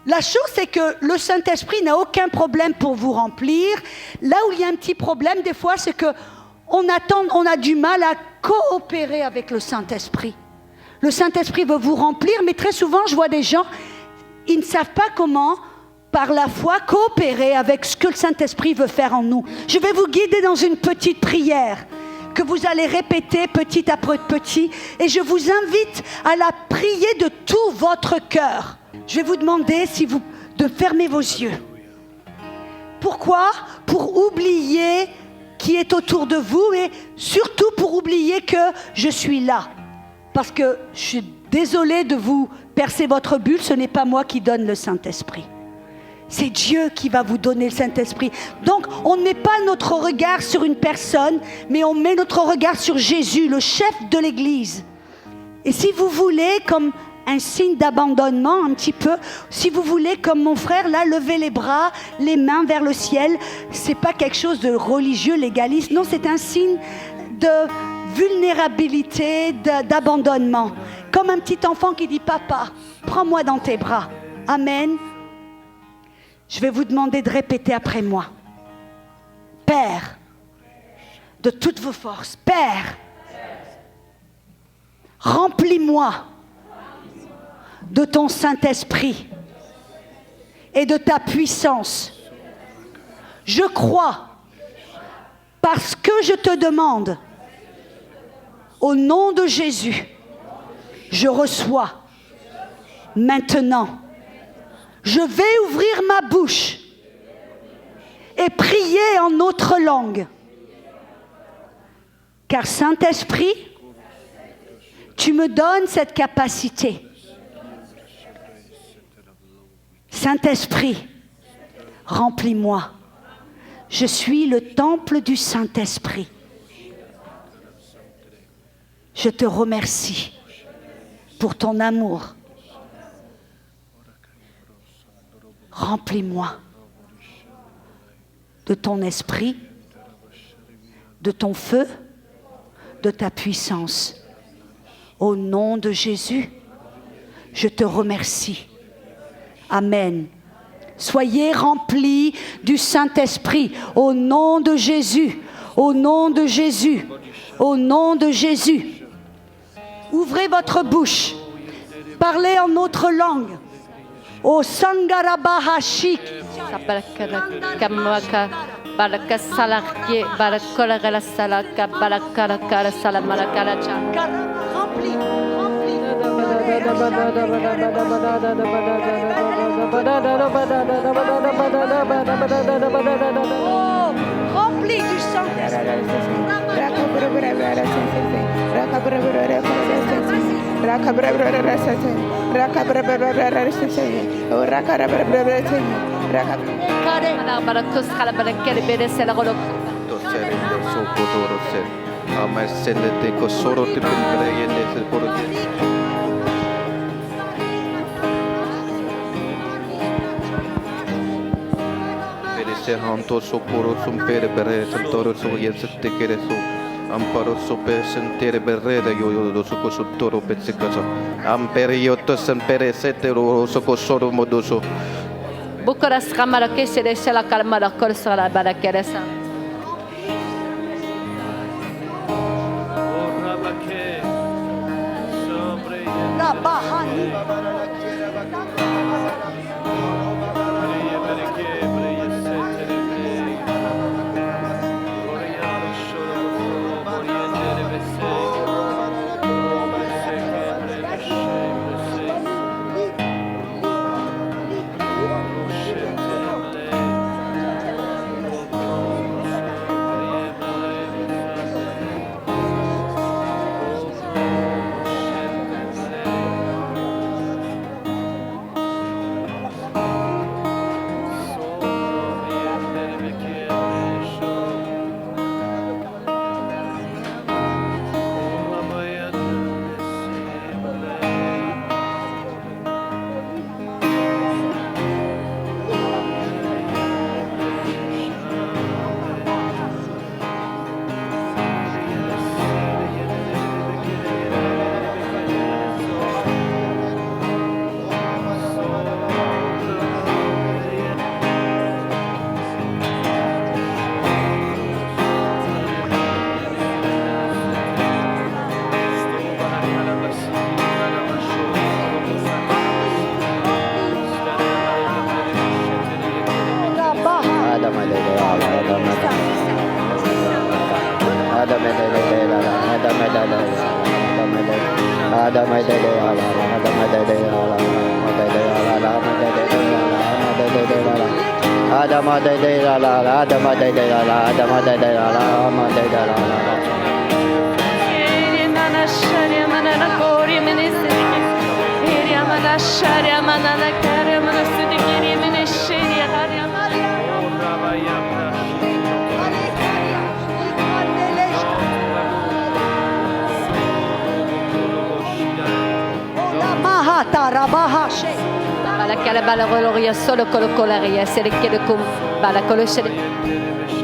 La chose, c'est que le Saint-Esprit n'a aucun problème pour vous remplir. Là où il y a un petit problème, des fois, c'est qu'on a du mal à coopérer avec le Saint-Esprit. Le Saint-Esprit veut vous remplir, mais très souvent, je vois des gens, ils ne savent pas comment, par la foi, coopérer avec ce que le Saint-Esprit veut faire en nous. Je vais vous guider dans une petite prière que vous allez répéter petit après petit, et je vous invite à la prier de tout votre cœur. Je vais vous demander de fermer vos yeux. Pourquoi? Pour oublier qui est autour de vous et surtout pour oublier que je suis là. Parce que je suis désolée de vous percer votre bulle, ce n'est pas moi qui donne le Saint-Esprit. C'est Dieu qui va vous donner le Saint-Esprit. Donc, on ne met pas notre regard sur une personne, mais on met notre regard sur Jésus, le chef de l'Église. Et si vous voulez, comme un signe d'abandonnement un petit peu, si vous voulez, comme mon frère, là, lever les bras, les mains vers le ciel, c'est pas quelque chose de religieux, légaliste. Non, c'est un signe de vulnérabilité, d'abandonnement. Comme un petit enfant qui dit « Papa, prends-moi dans tes bras. » Amen. Je vais vous demander de répéter après moi. Père, de toutes vos forces, Père, remplis-moi de ton Saint-Esprit et de ta puissance. Je crois, parce que je te demande, au nom de Jésus, je reçois maintenant. Je vais ouvrir ma bouche et prier en autre langue. Car Saint-Esprit, tu me donnes cette capacité. Saint-Esprit, remplis-moi. Je suis le temple du Saint-Esprit. Je te remercie pour ton amour. Remplis-moi de ton esprit, de ton feu, de ta puissance. Au nom de Jésus, je te remercie. Amen. Soyez remplis du Saint-Esprit. Au nom de Jésus. Au nom de Jésus. Au nom de Jésus. Ouvrez votre bouche. Parlez en autre langue. Au Sangarabahashik. Remplis du Saint-Esprit. Amparo sope sentere berrere yo soko sotoro pezzecaso amperiotto sempere setero soko soro modoso Bukaras kamara kesere sela kalmara korsala barakeresa La bahani.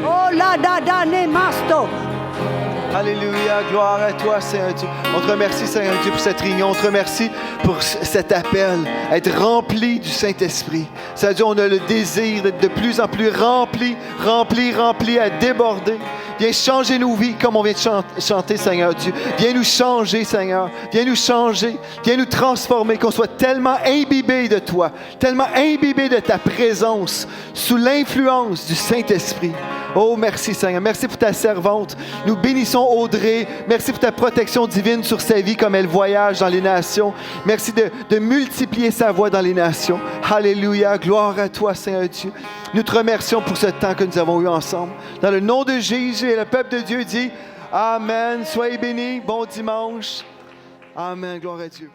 Oh la da da ne masto. Alléluia, gloire à toi, Seigneur Dieu. On te remercie, Seigneur Dieu, pour cette réunion. On te remercie pour cet appel, être rempli du Saint-Esprit. Seigneur Dieu, on a le désir d'être de plus en plus rempli, à déborder. Viens changer nos vies comme on vient de chanter, Seigneur Dieu. Viens nous changer, Seigneur. Viens nous changer. Viens nous transformer, qu'on soit tellement imbibés de toi, tellement imbibés de ta présence, sous l'influence du Saint-Esprit. Oh, merci, Seigneur. Merci pour ta servante. Nous bénissons Audrey. Merci pour ta protection divine sur sa vie comme elle voyage dans les nations. Merci de multiplier sa voix dans les nations. Alléluia. Gloire à toi, Seigneur Dieu. Nous te remercions pour ce temps que nous avons eu ensemble. Dans le nom de Jésus, et le peuple de Dieu dit Amen. Soyez bénis. Bon dimanche. Amen. Gloire à Dieu.